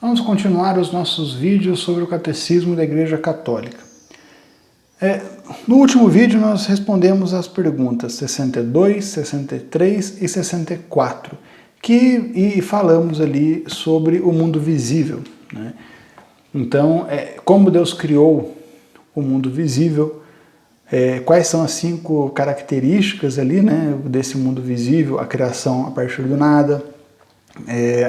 Vamos continuar os nossos vídeos sobre o Catecismo da Igreja Católica. No último vídeo nós respondemos as perguntas 62, 63 e 64, e falamos ali sobre o mundo visível, né? Então, como Deus criou o mundo visível, quais são as 5 características ali, né, desse mundo visível: a criação a partir do nada,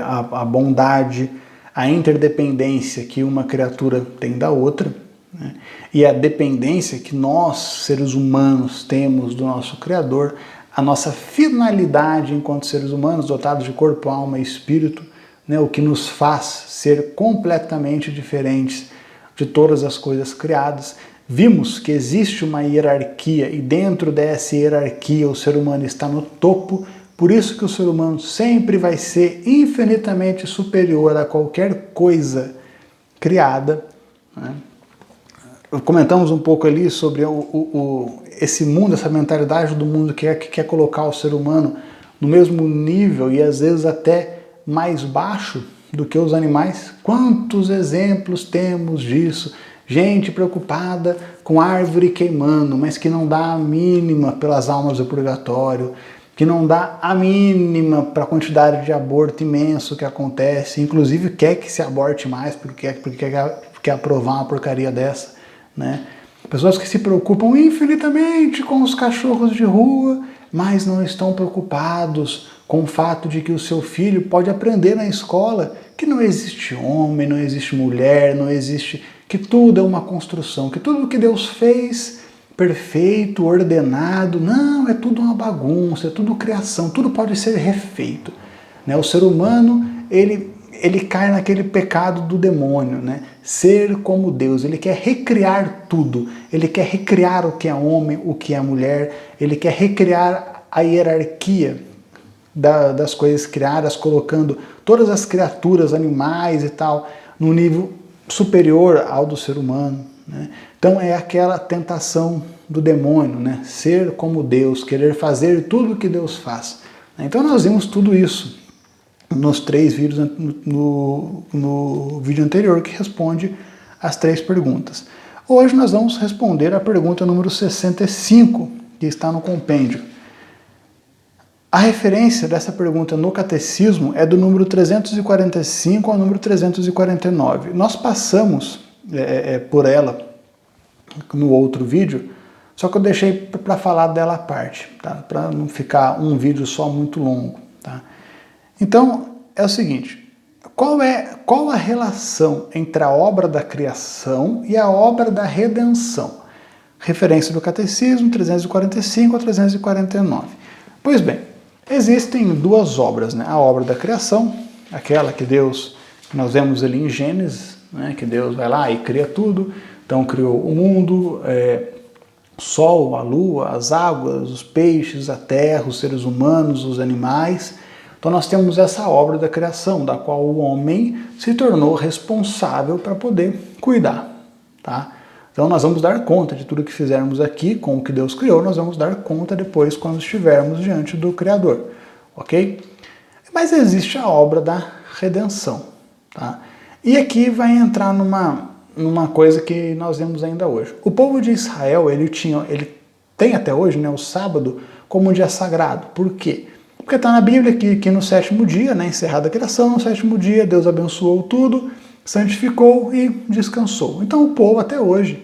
a bondade, a interdependência que uma criatura tem da outra, né, e a dependência que nós, seres humanos, temos do nosso Criador, a nossa finalidade enquanto seres humanos, dotados de corpo, alma e espírito, né, o que nos faz ser completamente diferentes de todas as coisas criadas. Vimos que existe uma hierarquia e dentro dessa hierarquia o ser humano está no topo. Por isso que o ser humano sempre vai ser infinitamente superior a qualquer coisa criada, né? Comentamos um pouco ali sobre esse mundo, essa mentalidade do mundo que quer colocar o ser humano no mesmo nível e às vezes até mais baixo do que os animais. Quantos exemplos temos disso? Gente preocupada com árvore queimando, mas que não dá a mínima pelas almas do purgatório, que não dá a mínima para a quantidade de aborto imenso que acontece, inclusive quer que se aborte mais, porque quer aprovar uma porcaria dessa, né? Pessoas que se preocupam infinitamente com os cachorros de rua, mas não estão preocupados com o fato de que o seu filho pode aprender na escola que não existe homem, não existe mulher, não existe, que tudo é uma construção, que tudo que Deus fez perfeito, ordenado, não, é tudo uma bagunça, é tudo criação, tudo pode ser refeito, né? O ser humano, ele cai naquele pecado do demônio, né? Ser como Deus, ele quer recriar tudo, ele quer recriar o que é homem, o que é mulher, ele quer recriar a hierarquia das coisas criadas, colocando todas as criaturas, animais e tal, num nível superior ao do ser humano, né? Então é aquela tentação do demônio, né? Ser como Deus, querer fazer tudo o que Deus faz. Então nós vimos tudo isso nos 3 vídeos, no vídeo anterior, que responde as 3 perguntas. Hoje nós vamos responder a pergunta número 65, que está no compêndio. A referência dessa pergunta no Catecismo é do número 345 ao número 349. Nós passamos por ela no outro vídeo, só que eu deixei para falar dela à parte, tá? Para não ficar um vídeo só muito longo, tá? Então, é o seguinte: qual a relação entre a obra da criação e a obra da redenção? Referência do Catecismo 345 a 349. Pois bem, existem 2 obras, né? A obra da criação, aquela que nós vemos ali em Gênesis, né? Que Deus vai lá e cria tudo. Então criou o mundo, o sol, a lua, as águas, os peixes, a terra, os seres humanos, os animais. Então nós temos essa obra da criação, da qual o homem se tornou responsável para poder cuidar, tá? Então nós vamos dar conta de tudo que fizermos aqui com o que Deus criou, nós vamos dar conta depois quando estivermos diante do Criador, ok? Mas existe a obra da redenção, tá? E aqui vai entrar numa coisa que nós vemos ainda hoje. O povo de Israel, ele tem até hoje, né, o sábado como um dia sagrado. Por quê? Porque está na Bíblia que no 7º dia, né, encerrada a criação, no 7º dia Deus abençoou tudo, santificou e descansou. Então o povo até hoje,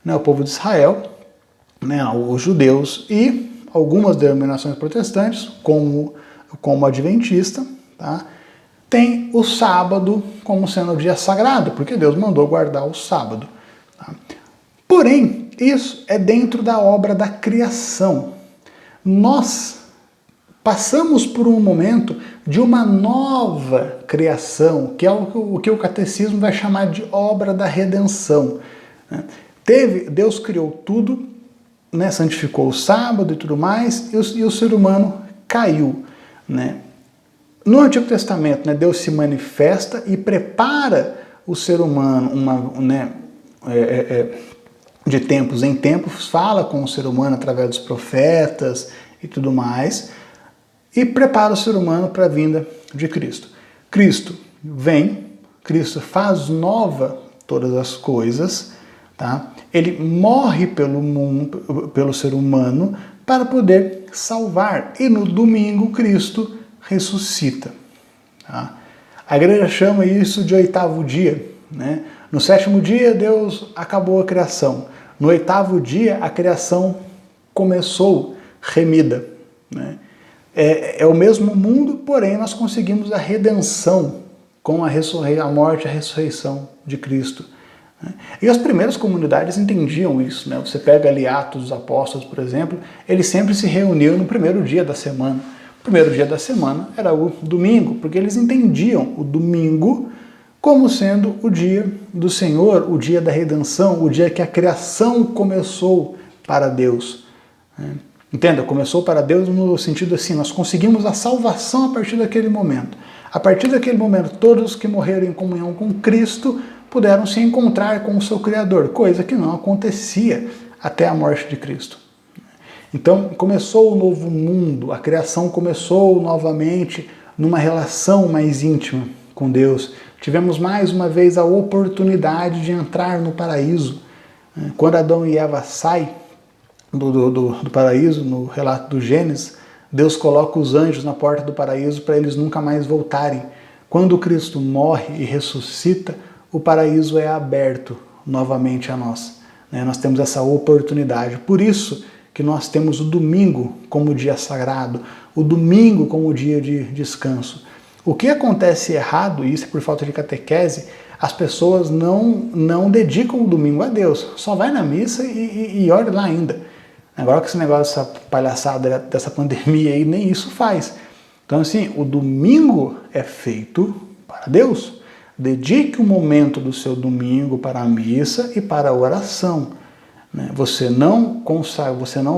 né, o povo de Israel, né, os judeus e algumas denominações protestantes, como adventista, tá, tem o sábado como sendo o dia sagrado, porque Deus mandou guardar o sábado, tá? Porém, isso é dentro da obra da criação. Nós passamos por um momento de uma nova criação, que é o que o Catecismo vai chamar de obra da redenção, né? Deus criou tudo, né, santificou o sábado e tudo mais, e o ser humano caiu, né? No Antigo Testamento, né, Deus se manifesta e prepara o ser humano, de tempos em tempos, fala com o ser humano através dos profetas e tudo mais, e prepara o ser humano para a vinda de Cristo. Cristo vem, Cristo faz nova todas as coisas, tá? Ele morre pelo mundo, pelo ser humano, para poder salvar. E no domingo, Cristo ressuscita. Tá? A igreja chama isso de oitavo dia, né? No sétimo dia, Deus acabou a criação. No oitavo dia, a criação começou remida, né? É o mesmo mundo, porém nós conseguimos a redenção com a morte e a ressurreição de Cristo. E as primeiras comunidades entendiam isso, né? Você pega ali Atos dos Apóstolos, por exemplo, eles sempre se reuniam no primeiro dia da semana. O primeiro dia da semana era o domingo, porque eles entendiam o domingo como sendo o dia do Senhor, o dia da redenção, o dia que a criação começou para Deus. Entenda, começou para Deus no sentido assim, nós conseguimos a salvação a partir daquele momento. A partir daquele momento, todos que morreram em comunhão com Cristo puderam se encontrar com o seu Criador, coisa que não acontecia até a morte de Cristo. Então, começou o novo mundo, a criação começou novamente numa relação mais íntima com Deus. Tivemos mais uma vez a oportunidade de entrar no paraíso. Quando Adão e Eva saem do paraíso, no relato do Gênesis, Deus coloca os anjos na porta do paraíso para eles nunca mais voltarem. Quando Cristo morre e ressuscita, o paraíso é aberto novamente a nós. Nós temos essa oportunidade. Por isso que nós temos o domingo como dia sagrado, o domingo como dia de descanso. O que acontece errado, e isso é por falta de catequese, as pessoas não dedicam o domingo a Deus. Só vai na missa e olha lá ainda. Agora que esse negócio, essa palhaçada dessa pandemia aí, nem isso faz. Então assim, o domingo é feito para Deus. Dedique um momento do seu domingo para a missa e para a oração. Você não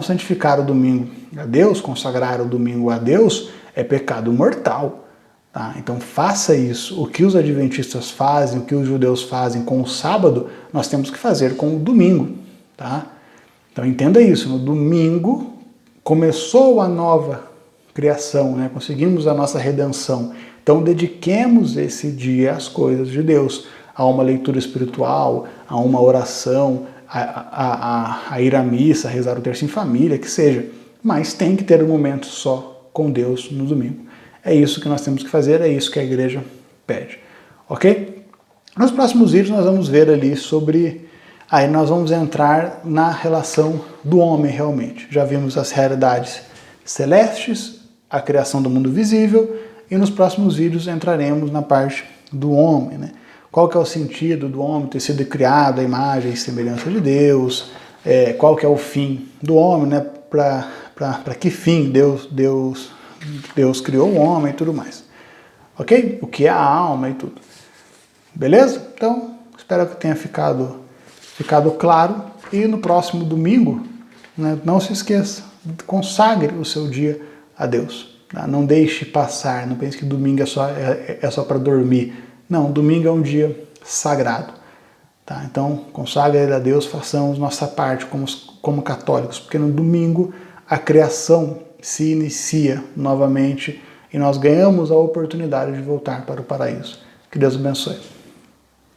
santificar o domingo a Deus, consagrar o domingo a Deus, é pecado mortal. Tá? Então faça isso. O que os adventistas fazem, o que os judeus fazem com o sábado, nós temos que fazer com o domingo. Tá? Então entenda isso, no domingo começou a nova criação, conseguimos a nossa redenção. Então dediquemos esse dia às coisas de Deus, a uma leitura espiritual, a uma oração, a ir à missa, a rezar o terço em família, que seja. Mas tem que ter um momento só com Deus no domingo. É isso que nós temos que fazer, é isso que a igreja pede. Ok? Nos próximos vídeos nós vamos ver ali sobre... Aí nós vamos entrar na relação do homem realmente. Já vimos as realidades celestes, a criação do mundo visível, e nos próximos vídeos entraremos na parte do homem. Qual que é o sentido do homem ter sido criado à imagem e semelhança de Deus, qual que é o fim do homem, para que fim Deus criou o homem e tudo mais. Ok? O que é a alma e tudo. Beleza? Então, espero que tenha ficado claro. E no próximo domingo, não se esqueça, consagre o seu dia a Deus. Tá? Não deixe passar, não pense que domingo é só para dormir. Não, domingo é um dia sagrado. Tá? Então, consagre ele a Deus, façamos nossa parte como católicos, porque no domingo a criação se inicia novamente e nós ganhamos a oportunidade de voltar para o paraíso. Que Deus abençoe.